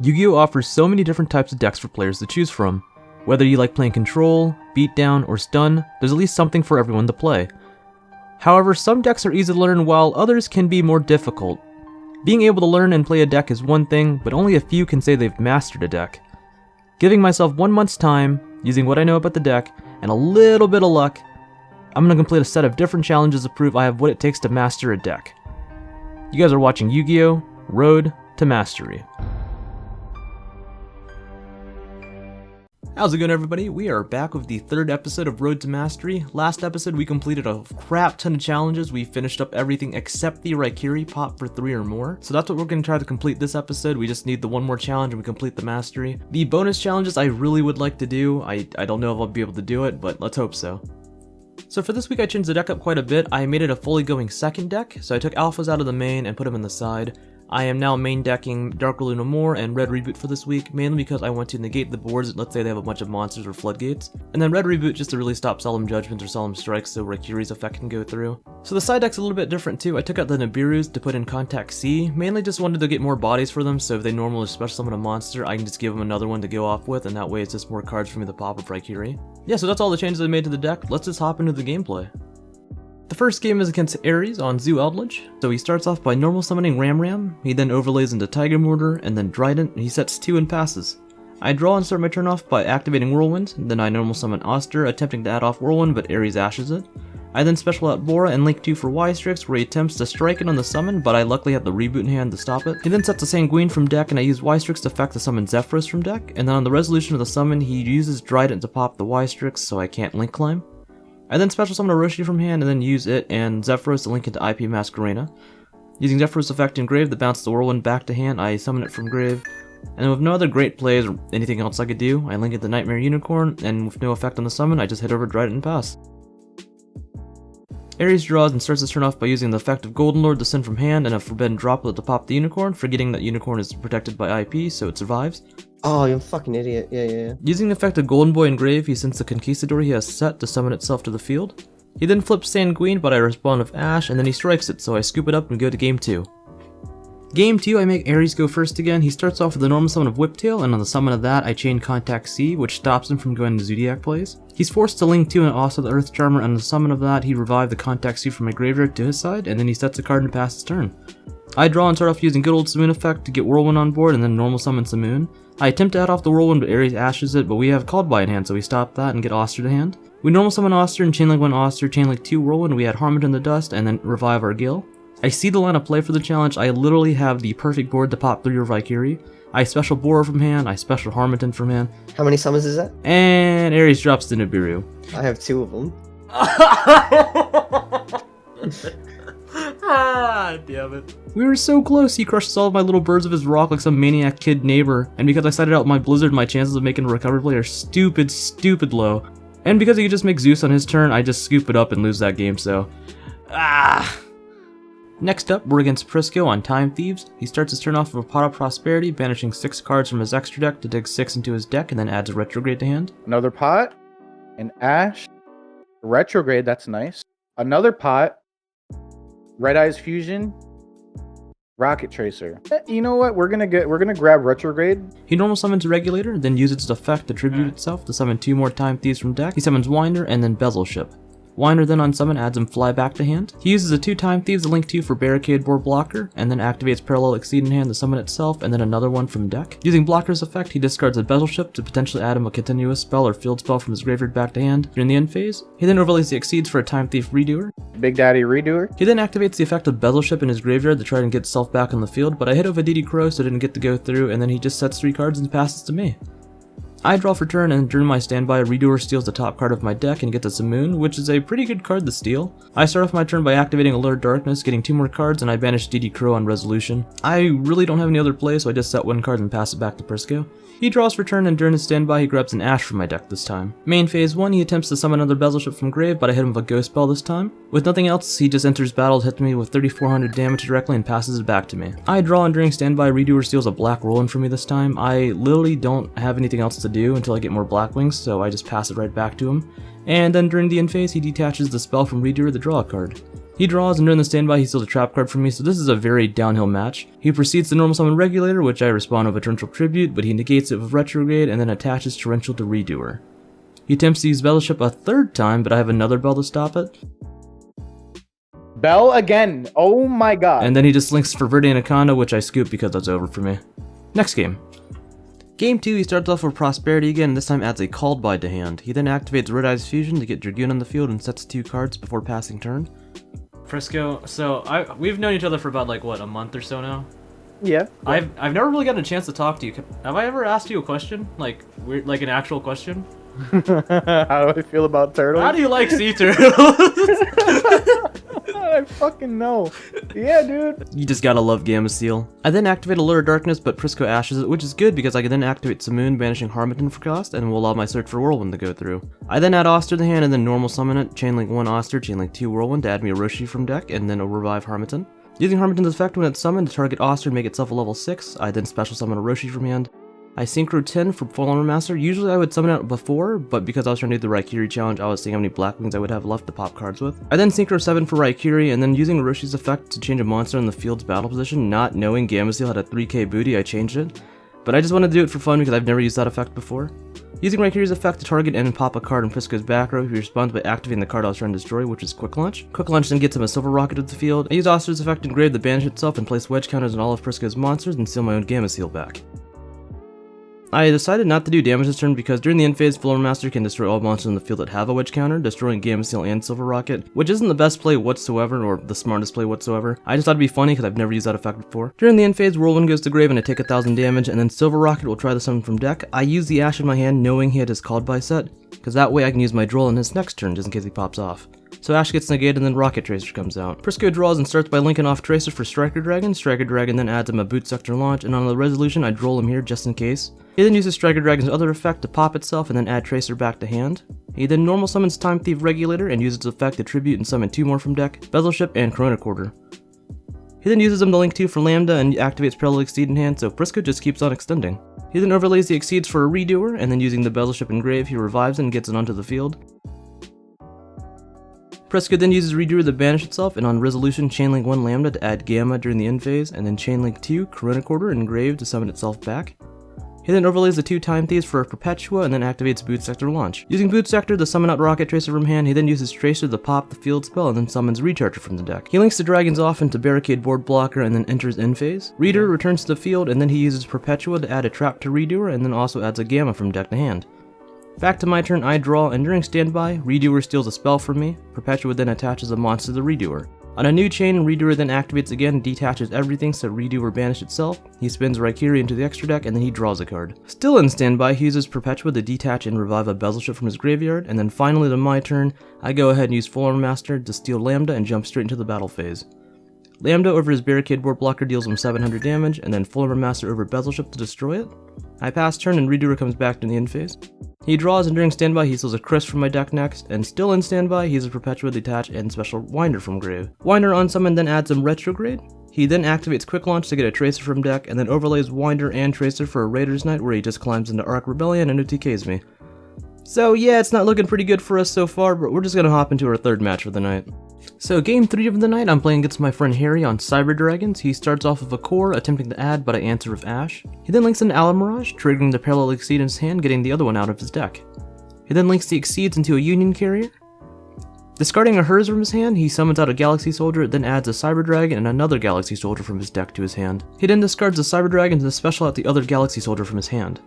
Yu-Gi-Oh! Offers so many different types of decks for players to choose from. Whether you like playing Control, Beatdown, or Stun, there's at least something for everyone to play. However, some decks are easy to learn while others can be more difficult. Being able to learn and play a deck is one thing, but only a few can say they've mastered a deck. Giving myself 1 month's time, using what I know about the deck, and a little bit of luck, I'm going to complete a set of different challenges to prove I have what it takes to master a deck. You guys are watching Yu-Gi-Oh! Road to Mastery. How's it going, everybody? We are back with the third episode of Road to Mastery. Last episode we completed a crap ton of challenges. We finished up everything except the Raikiri pop for 3 or more. So that's what we're going to try to complete this episode. We just need the one more challenge and we complete the mastery. The bonus challenges I really would like to do. I don't know if I'll be able to do it, but let's hope so. So for this week I changed the deck up quite a bit. I made it a fully going second deck, so I took alphas out of the main and put them in the side. I am now main decking Dark Luna More and Red Reboot for this week, mainly because I want to negate the boards, let's say they have a bunch of monsters or floodgates, and then Red Reboot just to really stop Solemn Judgments or Solemn Strikes so Raikiri's effect can go through. So the side deck's a little bit different too. I took out the Nibirus to put in Contact C, mainly just wanted to get more bodies for them, so if they normally special summon a monster, I can just give them another one to go off with, and that way it's just more cards for me to pop with Raikiri. Yeah, so that's all the changes I made to the deck. Let's just hop into the gameplay. The first game is against Ares on Zoo Eldlich. So he starts off by normal summoning Ram, he then overlays into Tiger Mortar, and then Trident, and he sets 2 and passes. I draw and start my turn off by activating Whirlwind, then I normal summon Oster, attempting to add off Whirlwind, but Ares ashes it. I then special out Bora and link 2 for Y-Strix, where he attempts to strike it on the summon, but I luckily have the reboot in hand to stop it. He then sets a Sanguine from deck, and I use Y-Strix to effect to summon Zephyros from deck, and then on the resolution of the summon, he uses Trident to pop the Y-Strix, so I can't link climb. I then special summon Orochi from hand and then use it and Zephyros to link into IP Masquerena. Using Zephyros effect in grave to bounce the Whirlwind back to hand, I summon it from grave. And then with no other great plays or anything else I could do, I link it to Nightmare Unicorn, and with no effect on the summon, I just hit over Trident and pass. Ares draws and starts his turn off by using the effect of Golden Lord to send from hand and a Forbidden Droplet to pop the Unicorn, forgetting that Unicorn is protected by IP, so it survives. Oh, you're a fucking idiot. Yeah. Using the effect of Golden Boy in grave, he sends the Conquistador he has set to summon itself to the field. He then flips Sanguine, but I respond with Ash, and then he strikes it, so I scoop it up and go to game 2. Game 2, I make Ares go first again. He starts off with the normal summon of Whiptail, and on the summon of that, I chain Contact C, which stops him from going to Zodiac plays. He's forced to link 2 and also the Earth Charmer, and on the summon of that, he revived the Contact C from my graveyard to his side, and then he sets a card and passes turn. I draw and start off using good old Simoon effect to get Whirlwind on board, and then normal summon Simoon. I attempt to add off the Whirlwind, but Ares ashes it, but we have Called By in hand, so we stop that and get Oster to hand. We normal summon Oster and chainlink 1 Oster, chainlink 2 Whirlwind, we had Harmony in the Dust, and then revive our Gil. I see the line of play for the challenge. I literally have the perfect board to pop 3 Raikiri. I special Bora from hand, I special Harmony from hand. How many summons is that? And Ares drops the Nibiru. I have 2 of them. Ah, damn it. We were so close. He crushes all of my little birds of his rock like some maniac kid neighbor, and because I sided out my Blizzard, my chances of making a recovery play are stupid low. And because he could just make Zeus on his turn, I just scoop it up and lose that game, so... Next up, we're against Prisco on Time Thieves. He starts his turn off with a Pot of Prosperity, banishing 6 cards from his extra deck to dig 6 into his deck, and then adds a Retrograde to hand. Another pot, an Ash, Retrograde, that's nice. Another pot, Red Eyes Fusion, Rocket Tracer. You know what? We're gonna grab Retrograde. He normal summons a Regulator, then uses its effect to tribute itself to summon 2 more Time Thieves from deck. He summons Winder and then Bezel Ship. Winder then on summon adds him Fly back to hand. He uses a 2 Time Thieves to link 2 for Barricade Board Blocker, and then activates Parallel Exceed in hand to summon itself, and then another one from deck. Using Blocker's effect, he discards a Bezel Ship to potentially add him a continuous spell or field spell from his graveyard back to hand during the end phase. He then overlays the Exceeds for a Time Thief Redoer. Big Daddy Redoer. He then activates the effect of Bezel Ship in his graveyard to try and get itself back on the field, but I hit over DD Crow so it didn't get to go through, and then he just sets 3 cards and passes to me. I draw for turn, and during my standby, Redoer steals the top card of my deck and gets a Simoon, which is a pretty good card to steal. I start off my turn by activating Alert Darkness, getting 2 more cards, and I banish DD Crow on resolution. I really don't have any other play, so I just set 1 card and pass it back to Prisco. He draws for turn, and during his standby, he grabs an Ash from my deck this time. Main phase 1, he attempts to summon another Bezel Ship from grave, but I hit him with a Ghost Spell this time. With nothing else, he just enters battle, hits me with 3400 damage directly, and passes it back to me. I draw, and during standby, Redoer steals a black Whirlwind from me this time. I literally don't have anything else to do until I get more Blackwings, so I just pass it right back to him. And then during the end phase, he detaches the spell from Redoer to draw a card. He draws, and during the standby he steals a trap card from me, so this is a very downhill match. He proceeds to normal summon Regulator, which I respond with a Torrential Tribute, but he negates it with Retrograde and then attaches Torrential to Redoer. He attempts to use Battleship a third time, but I have another Bell to stop it. Bell again. Oh my god. And then he just links for Verde Anaconda, which I scoop because that's over for me. Next game. Game 2, he starts off with Prosperity again, and this time adds a Called By to hand. He then activates Red Eyes Fusion to get Dragoon on the field and sets 2 cards before passing turn. Frisco, so we've known each other for about like what, a month or so now? Yeah. I've never really gotten a chance to talk to you. Have I ever asked you a question? Like an actual question? How do I feel about turtles? How do you like sea turtles? I fucking know. Yeah, dude. You just gotta love Gamma Seal. I then activate Allure of Darkness, but Prisco ashes it, which is good because I can then activate Simoon, banishing Harmington for cost, and will allow my Search for Whirlwind to go through. I then add Oster to the hand and then normal summon it, chainlink 1 Oster, chainlink 2 Whirlwind to add me a Roshi from deck, and then a revive Harmington. Using Harmington's effect when it's summoned to target Oster and make itself a level 6, I then special summon a Roshi from hand. I Synchro 10 for Full Armor Master. Usually I would summon it before, but because I was trying to do the Raikiri challenge, I was seeing how many Blackwings I would have left to pop cards with. I then Synchro 7 for Raikiri, and then using Roshi's effect to change a monster in the field's battle position, not knowing Gamma Seal had a 3k booty, I changed it. But I just wanted to do it for fun because I've never used that effect before. Using Raikiri's effect to target and pop a card in Prisco's back row, he responds by activating the card I was trying to destroy, which is Quick Launch. Quick Launch then gets him a Silver Rocket to the field. I use Oster's effect to engrave the banish itself and place wedge counters on all of Prisco's monsters and seal my own Gamma Seal back. I decided not to do damage this turn because during the end phase, Full Armor Master can destroy all monsters in the field that have a wedge counter, destroying Gamma Seal and Silver Rocket, which isn't the best play whatsoever, or the smartest play whatsoever. I just thought it'd be funny because I've never used that effect before. During the end phase, Whirlwind goes to grave and I take 1000 damage, and then Silver Rocket will try to summon from deck. I use the Ash in my hand knowing he had his Called By set, because that way I can use my Droll in his next turn just in case he pops off. So Ash gets negated and then Rocket Tracer comes out. Prisco draws and starts by linking off Tracer for Striker Dragon. Striker Dragon then adds him a Boot Sector launch, and on the resolution I Droll him here just in case. He then uses Striker Dragon's other effect to pop itself and then add Tracer back to hand. He then normal summons Time Thief Regulator and uses its effect to tribute and summon 2 more from deck, Bezelship and Corona Quarter. He then uses them to link 2 for Lambda and activates Parallel Exceed in hand, so Prisco just keeps on extending. He then overlays the Exceeds for a Redoer, and then using the Bezelship engrave, he revives it and gets it onto the field. Prisco then uses Redoer to banish itself, and on resolution, chainlink 1 Lambda to add Gamma during the end phase, and then chainlink 2 Corona Quarter engrave to summon itself back. He then overlays the 2 Time Thieves for a Perpetua and then activates Boot Sector launch. Using Boot Sector to summon out Rocket Tracer from hand, he then uses Tracer to pop the field spell and then summons Recharger from the deck. He links the dragons off into Barricade Board Blocker and then enters end phase. Reader returns to the field and then he uses Perpetua to add a trap to Redoer and then also adds a Gamma from deck to hand. Back to my turn, I draw, and during standby, Redoer steals a spell from me. Perpetua then attaches a monster to the Redoer. On a new chain, Redoer then activates again and detaches everything so Redoer banish itself. He spins Raikiri into the extra deck and then he draws a card. Still in standby, he uses Perpetua to detach and revive a Bezelship from his graveyard, and then finally to my turn, I go ahead and use Full Armor Master to steal Lambda and jump straight into the battle phase. Lambda over his Barricade Board Blocker deals him 700 damage, and then Full Armor Master over Bezelship to destroy it. I pass turn and Redoer comes back to the end phase. He draws, and during standby he steals a Chris from my deck next, and still in standby he uses Perpetua Detach and special Winder from grave. Winder on summon then adds him Retrograde. He then activates Quick Launch to get a Tracer from deck, and then overlays Winder and Tracer for a Raider's Night where he just climbs into Arc Rebellion and OTKs me. So yeah, it's not looking pretty good for us so far, but we're just gonna hop into our third match for the night. So game 3 of the night, I'm playing against my friend Harry on Cyber Dragons. He starts off with a core, attempting to add, but I answer with Ash. He then links an Alamirage, triggering the Parallel Exceed in his hand, getting the other one out of his deck. He then links the Exceeds into a Union Carrier. Discarding a Hers from his hand, he summons out a Galaxy Soldier, then adds a Cyber Dragon and another Galaxy Soldier from his deck to his hand. He then discards the Cyber Dragon to special out the other Galaxy Soldier from his hand.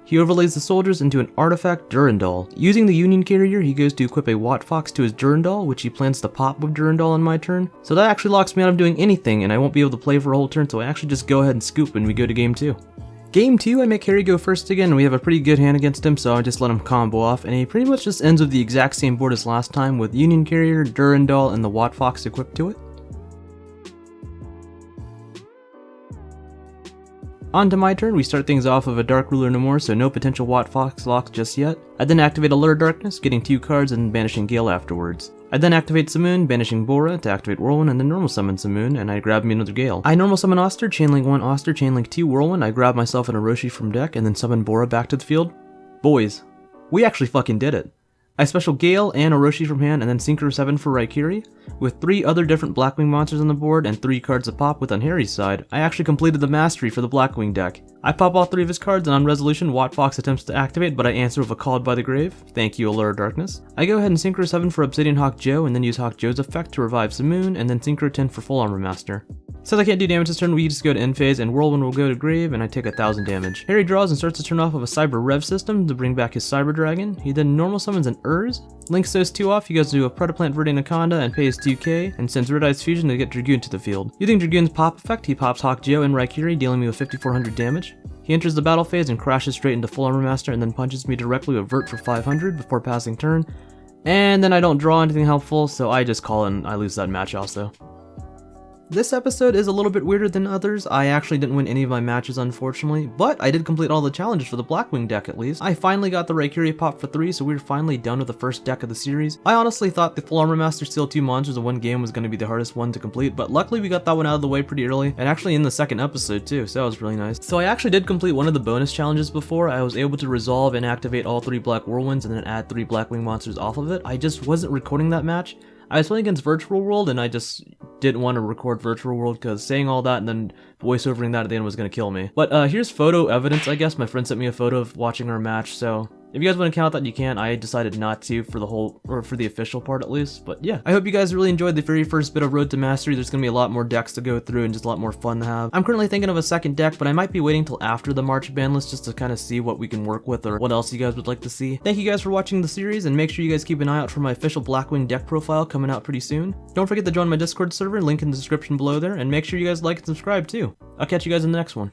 He overlays the soldiers into an artifact Durandal. Using the Union Carrier, he goes to equip a Watt Fox to his Durandal, which he plans to pop with Durandal on my turn. So that actually locks me out of doing anything, and I won't be able to play for a whole turn, so I actually just go ahead and scoop and we go to game 2. Game 2, I make Harry go first again, and we have a pretty good hand against him, so I just let him combo off, and he pretty much just ends with the exact same board as last time, with Union Carrier, Durandal, and the Watt Fox equipped to it. On to my turn, we start things off with a Dark Ruler no more, so no potential Watt Fox locks just yet. I then activate Allure of Darkness, getting 2 cards and banishing Gale afterwards. I then activate Simoon, banishing Bora to activate Whirlwind, and then normal summon Simoon, and I grab me another Gale. I normal summon Oster, chainlink 1 Oster, chainlink 2 Whirlwind, I grab myself an Orochi from deck, and then summon Bora back to the field. Boys, we actually fucking did it. I special Gale and Orochi from hand, and then Synchro 7 for Raikiri. With 3 other different Blackwing monsters on the board and 3 cards to pop with on Harry's side, I actually completed the mastery for the Blackwing deck. I pop all 3 of his cards, and on resolution, Watt Fox attempts to activate, but I answer with a Called by the Grave. Thank you, Allure of Darkness. I go ahead and Synchro 7 for Obsidian Hawk Joe, and then use Hawk Joe's effect to revive Simoon, and then Synchro 10 for Full Armor Master. Since I can't do damage this turn, we just go to end phase, and Whirlwind will go to grave, and I take 1000 damage. Harry draws and starts to turn off of a Cyber Rev system to bring back his Cyber Dragon. He then normal summons an Urz, links those 2 off, he goes to a Predaplant Verde Anaconda and pays 2k, and sends Red Eyes Fusion to get Dragoon to the field. Using Dragoon's pop effect, he pops Hawk Joe and Raikiri, dealing me with 5400 damage. He enters the battle phase and crashes straight into Full Armor Master and then punches me directly with Vert for 500 before passing turn. And then I don't draw anything helpful, so I just call and I lose that match also. This episode is a little bit weirder than others. I actually didn't win any of my matches, unfortunately, but I did complete all the challenges for the Blackwing deck at least. I finally got the Raikiri pop for 3, so we were finally done with the first deck of the series. I honestly thought the Full Armor Master Steal 2 monsters in one game was going to be the hardest one to complete, but luckily we got that one out of the way pretty early, and actually in the second episode too, so that was really nice. So I actually did complete one of the bonus challenges before. I was able to resolve and activate all 3 Black Whirlwinds and then add 3 Blackwing monsters off of it. I just wasn't recording that match. I was playing against Virtual World, and I just didn't want to record Virtual World because saying all that and then voiceovering that at the end was going to kill me. But here's photo evidence, I guess. My friend sent me a photo of watching our match, so if you guys want to count that, you can. I decided not to for the whole, or for the official part at least. But yeah, I hope you guys really enjoyed the very first bit of Road to Mastery. There's going to be a lot more decks to go through and just a lot more fun to have. I'm currently thinking of a second deck, but I might be waiting till after the March ban list just to kind of see what we can work with or what else you guys would like to see. Thank you guys for watching the series, and make sure you guys keep an eye out for my official Blackwing deck profile coming out pretty soon. Don't forget to join my Discord server, link in the description below there, and make sure you guys like and subscribe too. I'll catch you guys in the next one.